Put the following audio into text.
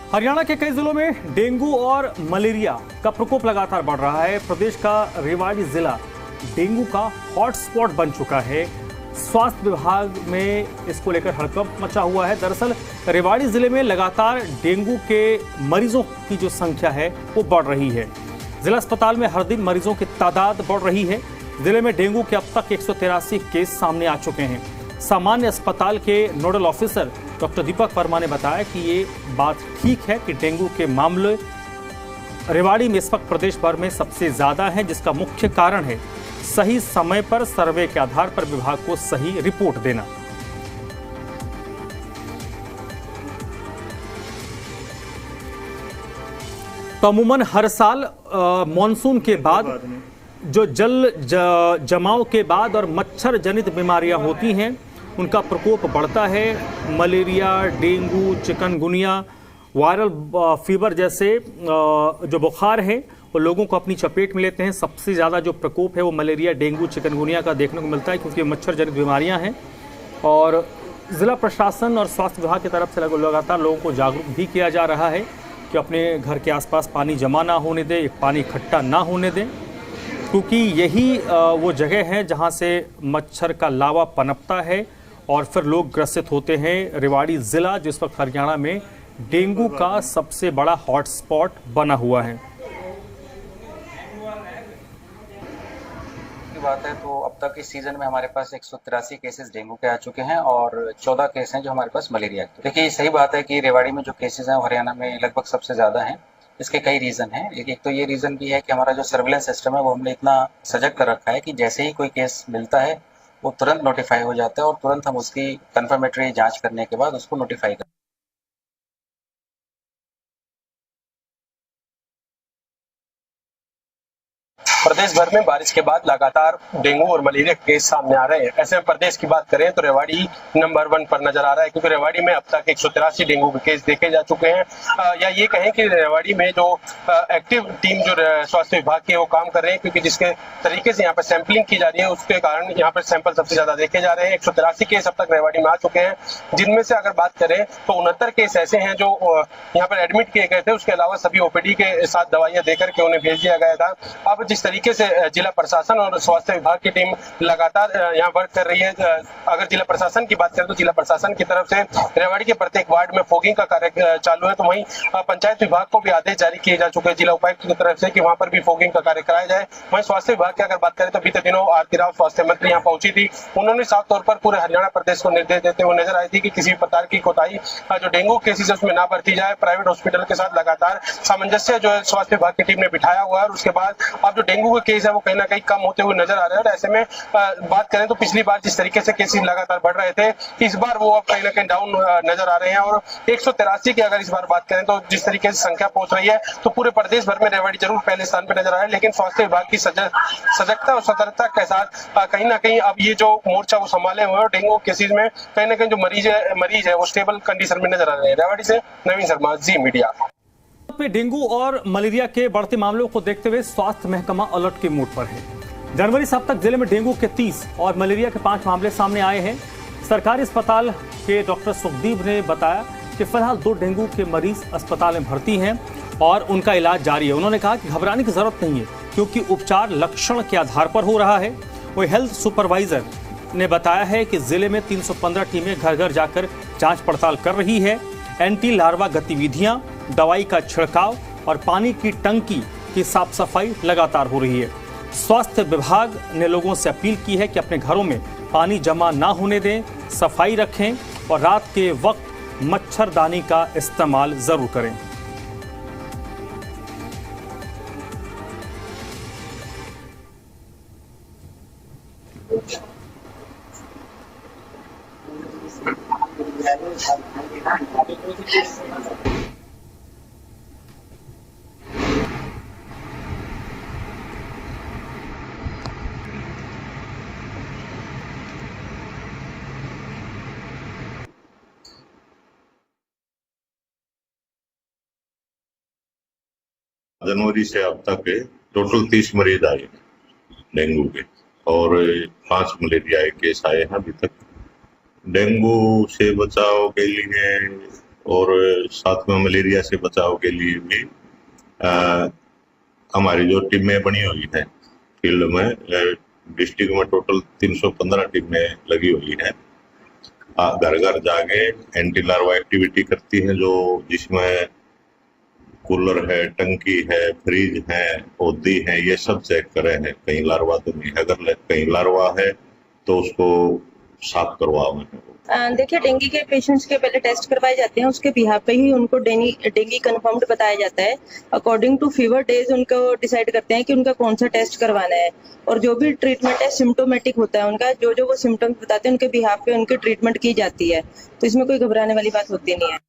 हरियाणा के कई जिलों में डेंगू और मलेरिया का प्रकोप लगातार बढ़ रहा है। प्रदेश का रेवाड़ी जिला डेंगू का हॉटस्पॉट बन चुका है। स्वास्थ्य विभाग में इसको लेकर हड़कंप मचा हुआ है। दरअसल रेवाड़ी जिले में लगातार डेंगू के मरीजों की जो संख्या है वो बढ़ रही है। जिला अस्पताल में हर दिन मरीजों की तादाद बढ़ रही है। जिले में डेंगू के अब तक 183 केस सामने आ चुके हैं। सामान्य अस्पताल के nodal officer doctor Deepak Verma ने बताया कि ये बात ठीक है कि डेंगू के मामले रेवाड़ी में इस वक्त प्रदेश भर में सबसे ज्यादा है, जिसका मुख्य कारण है सही समय पर सर्वे के आधार पर विभाग को सही रिपोर्ट देना। तो अमूमन हर साल मॉनसून के बाद जो जल जमाव के बाद और मच्छर जनित बीमारियां होती हैं उनका प्रकोप बढ़ता है। Malaria, dengue, chikungunya, viral fever जैसे जो बुखार हैं वो लोगों को अपनी चपेट में लेते हैं। सबसे ज़्यादा जो प्रकोप है वो मलेरिया, डेंगू, चिकनगुनिया का देखने को मिलता है, क्योंकि मच्छर जनित बीमारियां हैं। और ज़िला प्रशासन और स्वास्थ्य विभाग की तरफ से लगातार लोगों को जागरूक भी किया जा रहा है कि अपने घर के आसपास पानी जमा ना होने दें, पानी इकट्ठा ना होने दें, क्योंकि यही वो जगह है जहां से मच्छर का लावा पनपता है और फिर लोग ग्रसित होते हैं। रेवाड़ी ज़िला जो इस वक्त हरियाणा में डेंगू का सबसे बड़ा हॉटस्पॉट बना हुआ है। की बात है तो अब तक इस सीजन में हमारे पास 183 केसेस डेंगू के आ चुके हैं और 14 केस हैं जो हमारे पास मलेरिया के। देखिए, सही बात है कि रेवाड़ी में जो केसेस हैं हरियाणा में लगभग सबसे ज़्यादा हैं। इसके कई रीज़न हैं। एक तो ये रीज़न भी है कि हमारा जो सर्विलेंस सिस्टम है वो हमने इतना सजग कर रखा है कि जैसे ही कोई केस मिलता है वो तुरंत नोटिफाई हो जाता है और तुरंत हम उसकी कंफर्मेटरी जांच करने के बाद उसको नोटिफाई करते हैं। प्रदेश भर में बारिश के बाद लगातार डेंगू और मलेरिया के केस सामने आ रहे हैं। ऐसे में प्रदेश की बात करें तो रेवाड़ी नंबर 1 पर नजर आ रहा है, क्योंकि रेवाड़ी में अब तक 183 डेंगू के केस देखे जा चुके हैं। या ये कहें कि रेवाड़ी में जो एक्टिव टीम जो स्वास्थ्य विभाग की है वो काम कर रहे हैं, क्योंकि जिसके तरीके से यहाँ पर सैंपलिंग की जा रही है उसके कारण यहाँ पर सैंपल सबसे ज्यादा देखे जा रहे हैं। 183 केस अब तक रेवाड़ी में आ चुके हैं, जिनमें से अगर बात करें तो 69 केस ऐसे हैं जो यहाँ पर एडमिट किए गए थे। उसके अलावा सभी ओपीडी के साथ दवाइयां देकर के उन्हें भेज दिया गया था। अब जिस तरीके से जिला प्रशासन और स्वास्थ्य विभाग की टीम लगातार यहाँ वर्क कर रही है। अगर जिला प्रशासन की बात करें तो जिला प्रशासन की तरफ से रेवाड़ी के प्रत्येक वार्ड में फॉगिंग का कार्य चालू है, तो वहीं पंचायत विभाग को भी आदेश जारी किए जा चुके हैं जिला उपायुक्त की तरफ से कि वहां पर भी फॉगिंग का कार्य कराया जाए। वहीं स्वास्थ्य विभाग की अगर बात करें तो बीते दिनों आरती राव स्वास्थ्य मंत्री यहाँ पहुंची थी। उन्होंने साफ तौर पर पूरे हरियाणा प्रदेश को निर्देश देते हुए नजर आई थी कि किसी भी प्रकार की कोताही जो डेंगू केसेस उसमें ना बरती जाए। प्राइवेट हॉस्पिटल के साथ लगातार सामंजस्य जो है स्वास्थ्य विभाग की टीम ने बिठाया हुआ है और उसके बाद अब जो डेंगू के केस है वो कहीं ना कहीं कम होते हुए नजर आ रहे हैं। और ऐसे में बात करें तो पिछली बार जिस तरीके से केसेस लगातार बढ़ रहे थे, इस बार वो अब कहीं ना कहीं डाउन नजर आ रहे हैं। और 183 की अगर इस बार बात करें तो जिस तरीके से संख्या पहुंच रही है तो पूरे प्रदेश भर में रेवाड़ी जरूर पहले स्थान पर नजर आ रहा है, लेकिन स्वास्थ्य विभाग की सजगता और सतर्कता के साथ कहीं ना कहीं अब ये जो मोर्चा वो संभाले हुए हैं। डेंगू केसेस में कहीं ना कहीं जो मरीज है वो स्टेबल कंडीशन में नजर आ रहे हैं। रेवाड़ी से नवीन शर्मा, जी मीडिया। में डेंगू और मलेरिया के बढ़ते मामलों को देखते हुए स्वास्थ्य महकमा अलर्ट के मूड पर है। जनवरी से अब तक जिले में डेंगू के 30 और मलेरिया के 5 मामले सामने आए हैं। सरकारी अस्पताल के डॉक्टर सुखदीप ने बताया कि फिलहाल 2 डेंगू के मरीज अस्पताल में भर्ती हैं और उनका इलाज जारी है। उन्होंने कहा कि घबराने की जरूरत नहीं है, क्योंकि उपचार लक्षण के आधार पर हो रहा है। वही हेल्थ सुपरवाइजर ने बताया है कि जिले में 315 टीमें घर घर जाकर जांच पड़ताल कर रही है। एंटी लार्वा गतिविधियां, दवाई का छिड़काव और पानी की टंकी की साफ सफाई लगातार हो रही है। स्वास्थ्य विभाग ने लोगों से अपील की है कि अपने घरों में पानी जमा ना होने दें, सफाई रखें और रात के वक्त मच्छरदानी का इस्तेमाल जरूर करें। जनवरी से अब तक टोटल 30 मरीज आए डेंगू के और 5 मलेरिया के केस आए हैं अभी तक। डेंगू से बचाव के लिए और साथ में मलेरिया से बचाव के लिए भी हमारी जो टीमें बनी हुई हैं फील्ड में, डिस्ट्रिक्ट में टोटल 315 टीमें लगी हुई हैं। घर घर जाके एंटी लार्वा एक्टिविटी करती है, जो जिसमें कूलर है, टंकी है, फ्रिज है, पौधी है, ये सब चेक करे हैं कहीं लार्वा तो नहीं है। अगर कहीं लार्वा है तो उसको साफ करवाओ। देखिए, डेंगू के पेशेंट्स के पहले टेस्ट करवाए जाते हैं, उसके बिहाफ पे ही उनको डेंगू कंफर्म्ड बताया जाता है। अकॉर्डिंग टू फीवर डेज उनको डिसाइड करते हैं कि उनका कौन सा टेस्ट करवाना है, और जो भी ट्रीटमेंट है सिम्टोमेटिक होता है उनका, जो वो सिम्टम्स बताते हैं उनके बिहाफ पे उनकी ट्रीटमेंट की जाती है। तो इसमें कोई घबराने वाली बात होती नहीं है।